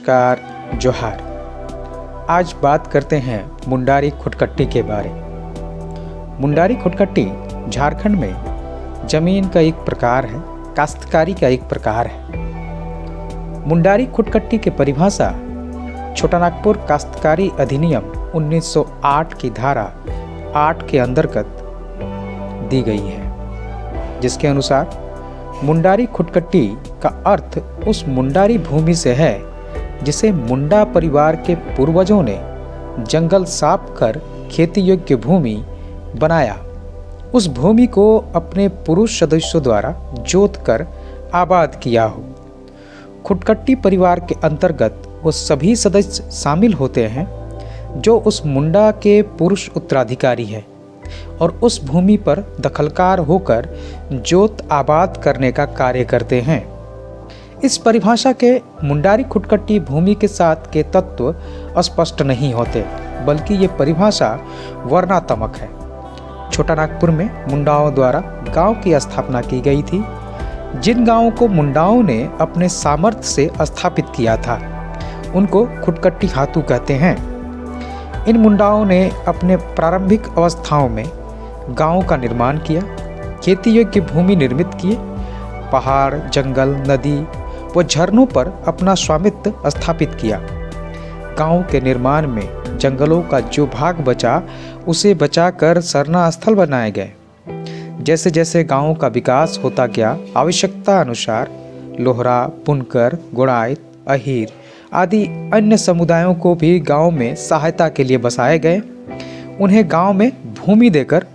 नमस्कार, जोहार। आज बात करते हैं मुंडारी खुटकट्टी के बारे में। मुंडारी खुटकट्टी झारखंड में जमीन का एक प्रकार है, काश्तकारी का एक प्रकार है। मुंडारी खुटकट्टी की परिभाषा छोटानागपुर काश्तकारी अधिनियम 1908 की धारा 8 के अंतर्गत दी गई है, जिसके अनुसार मुंडारी खुटकट्टी का अर्थ उस मुंडारी भूमि से है जिसे मुंडा परिवार के पूर्वजों ने जंगल साफ कर खेती योग्य भूमि बनाया। उस भूमि को अपने पुरुष सदस्यों द्वारा जोत कर आबाद किया हो। खुटकट्टी परिवार के अंतर्गत वो सभी सदस्य शामिल होते हैं जो उस मुंडा के पुरुष उत्तराधिकारी हैं और उस भूमि पर दखलकार होकर जोत आबाद करने का कार्य करते हैं। इस परिभाषा के मुंडारी खुटकट्टी भूमि के साथ के तत्व स्पष्ट नहीं होते, बल्कि ये परिभाषा वर्णात्मक है। छोटानागपुर में मुंडाओं द्वारा गांव की स्थापना की गई थी। जिन गांवों को मुंडाओं ने अपने सामर्थ्य से स्थापित किया था उनको खुटकट्टी हातू कहते हैं। इन मुंडाओं ने अपने प्रारंभिक अवस्थाओं में गांवों का निर्माण किया, खेती योग्य भूमि निर्मित किए, पहाड़, जंगल, नदी व झरनों पर अपना स्वामित्व स्थापित किया। गांव के निर्माण में जंगलों का जो भाग बचा उसे बचाकर सरना स्थल बनाए गए। जैसे जैसे गांवों का विकास होता गया, आवश्यकता अनुसार लोहरा, बुनकर, गुड़ाइत, अहीर आदि अन्य समुदायों को भी गांव में सहायता के लिए बसाए गए। उन्हें गांव में भूमि देकर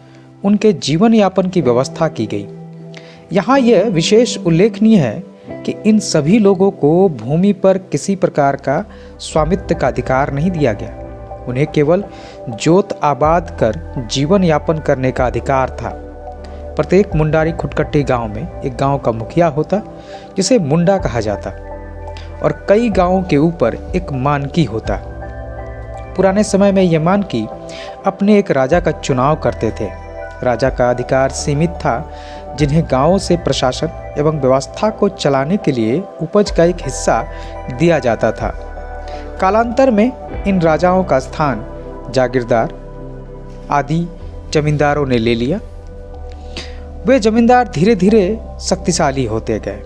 उनके जीवन यापन की व्यवस्था की गई। यहाँ यह विशेष उल्लेखनीय है कि इन सभी लोगों को भूमि पर किसी प्रकार का स्वामित्व का अधिकार नहीं दिया गया। उन्हें केवल जोत आबाद कर जीवन यापन करने का अधिकार था। प्रत्येक मुंडारी खुटकट्टी गांव में एक गांव का मुखिया होता जिसे मुंडा कहा जाता और कई गांवों के ऊपर एक मानकी होता। पुराने समय में यह मानकी अपने एक राजा का चुनाव करते थे। राजा का अधिकार सीमित था, जिन्हें गांवों से प्रशासन एवं व्यवस्था को चलाने के लिए उपज का एक हिस्सा दिया जाता था। कालांतर में इन राजाओं का स्थान जागीरदार आदि जमींदारों ने ले लिया। वे जमींदार धीरे धीरे शक्तिशाली होते गए।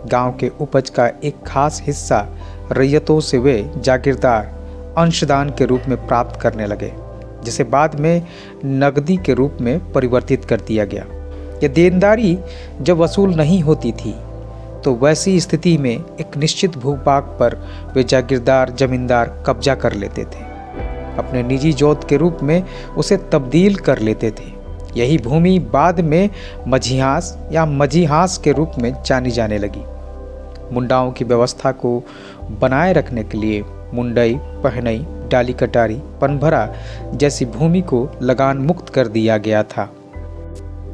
गांव के उपज का एक खास हिस्सा रैयतों से वे जागीरदार अंशदान के रूप में प्राप्त करने लगे, जिसे बाद में नकदी के रूप में परिवर्तित कर दिया गया। यह देनदारी जब वसूल नहीं होती थी तो वैसी स्थिति में एक निश्चित भूभाग पर वे जागीरदार जमींदार कब्जा कर लेते थे। अपने निजी जोत के रूप में उसे तब्दील कर लेते थे। यही भूमि बाद में मझिहास या मजीहास के रूप में जानी जाने लगी। मुंडाओं की व्यवस्था को बनाए रखने के लिए मुंडई, पहनई, डाली कटारी, पनभरा जैसी भूमि को लगान मुक्त कर दिया गया था।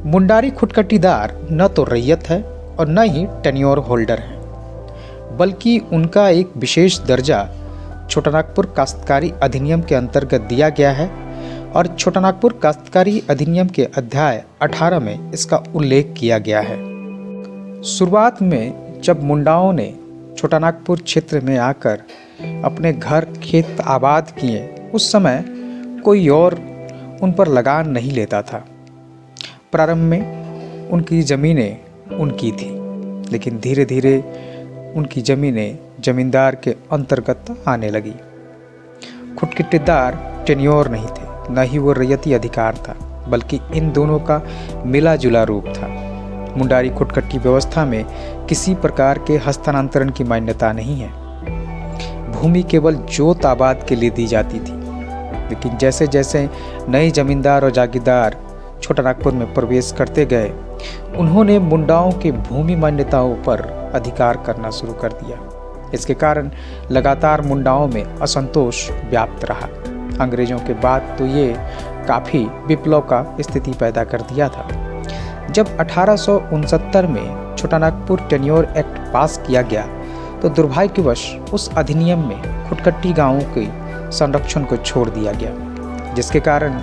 मुंडारी खुटकट्टीदार न तो रैयत है और न ही टेन्योर होल्डर है, बल्कि उनका एक विशेष दर्जा छोटानागपुर काश्तकारी अधिनियम के अंतर्गत दिया गया है और छोटानागपुर काश्तकारी अधिनियम के अध्याय 18 में इसका उल्लेख किया गया है। शुरुआत में जब मुंडाओं ने छोटानागपुर क्षेत्र में आकर अपने घर खेत आबाद किए, उस समय कोई और उन पर लगान नहीं लेता था। प्रारंभ में उनकी ज़मीनें उनकी थी, लेकिन धीरे धीरे उनकी ज़मीनें जमींदार के अंतर्गत आने लगी। खुटकट्टीदार टेन्योर नहीं थे, न ही वो रैयती अधिकार था, बल्कि इन दोनों का मिला जुला रूप था। मुंडारी खुटकट्टी व्यवस्था में किसी प्रकार के हस्तांतरण की मान्यता नहीं है। भूमि केवल जोत आबाद के लिए दी जाती थी, लेकिन जैसे जैसे नए जमींदार और जागीरदार छोटानागपुर में प्रवेश करते गए, उन्होंने मुंडाओं के भूमि मान्यताओं पर अधिकार करना शुरू कर दिया। इसके कारण लगातार मुंडाओं में असंतोष व्याप्त रहा। अंग्रेजों के बाद तो ये काफ़ी विप्लव का स्थिति पैदा कर दिया था। जब 1869 में छोटानागपुर टेन्योर एक्ट पास किया गया तो दुर्भाग्यवश उस अधिनियम में खुटकट्टी गांवों के संरक्षण को छोड़ दिया गया, जिसके कारण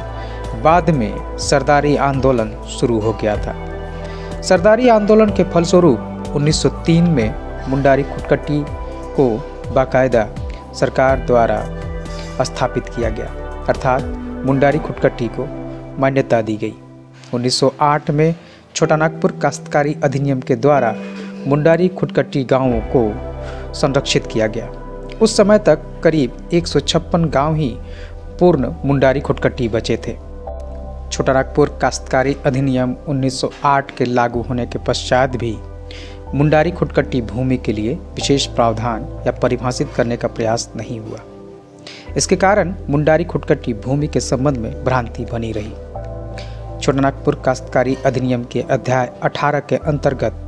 बाद में सरदारी आंदोलन शुरू हो गया था। सरदारी आंदोलन के फलस्वरूप 1903 में मुंडारी खुटकट्टी को बाकायदा सरकार द्वारा स्थापित किया गया, अर्थात मुंडारी खुटकट्टी को मान्यता दी गई। 1908 में छोटा नागपुर काश्तकारी अधिनियम के द्वारा मुंडारी खुटकट्टी गांवों को संरक्षित किया गया। उस समय तक करीब 156 गांव ही पूर्ण मुंडारी खुटकट्टी बचे थे। छोटा नागपुर काश्तकारी अधिनियम 1908 के लागू होने के पश्चात भी मुंडारी खुटकट्टी भूमि के लिए विशेष प्रावधान या परिभाषित करने का प्रयास नहीं हुआ। इसके कारण मुंडारी खुटकट्टी भूमि के संबंध में भ्रांति बनी रही। छोटा नागपुर काश्तकारी अधिनियम के अध्याय 18 के अंतर्गत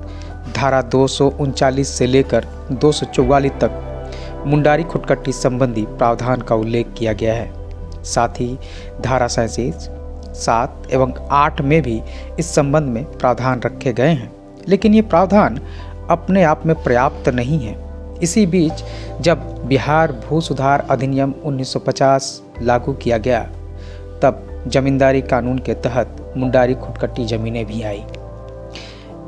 धारा 239 से लेकर 244 तक मुंडारी खुटकट्टी संबंधी प्रावधान का उल्लेख किया गया है। साथ ही धारा 37, 7 एवं 8 में भी इस संबंध में प्रावधान रखे गए हैं, लेकिन ये प्रावधान अपने आप में पर्याप्त नहीं है। इसी बीच जब बिहार भू सुधार अधिनियम 1950 लागू किया गया, तब जमींदारी कानून के तहत मुंडारी खुटकट्टी जमीनें भी आई।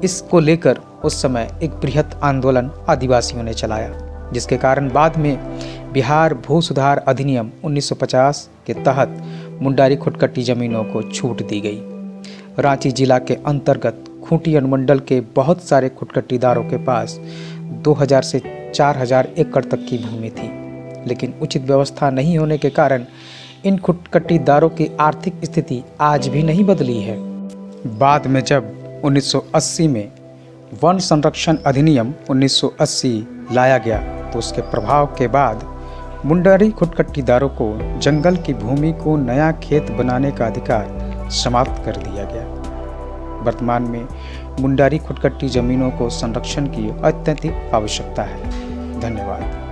इसको लेकर उस समय एक बृहत आंदोलन आदिवासियों ने चलाया, जिसके कारण बाद में बिहार भू सुधार अधिनियम 1950 के तहत मुंडारी खुटकट्टी जमीनों को छूट दी गई। रांची जिला के अंतर्गत खूंटी अनुमंडल के बहुत सारे खुटकट्टीदारों के पास 2000 से 4000 एकड़ तक की भूमि थी, लेकिन उचित व्यवस्था नहीं होने के कारण इन खुटकट्टीदारों की आर्थिक स्थिति आज भी नहीं बदली है। बाद में जब 1980 में वन संरक्षण अधिनियम 1980 लाया गया, तो उसके प्रभाव के बाद मुंडारी खुटकट्टीदारों को जंगल की भूमि को नया खेत बनाने का अधिकार समाप्त कर दिया गया। वर्तमान में मुंडारी खुटकट्टी जमीनों को संरक्षण की अत्यधिक आवश्यकता है। धन्यवाद।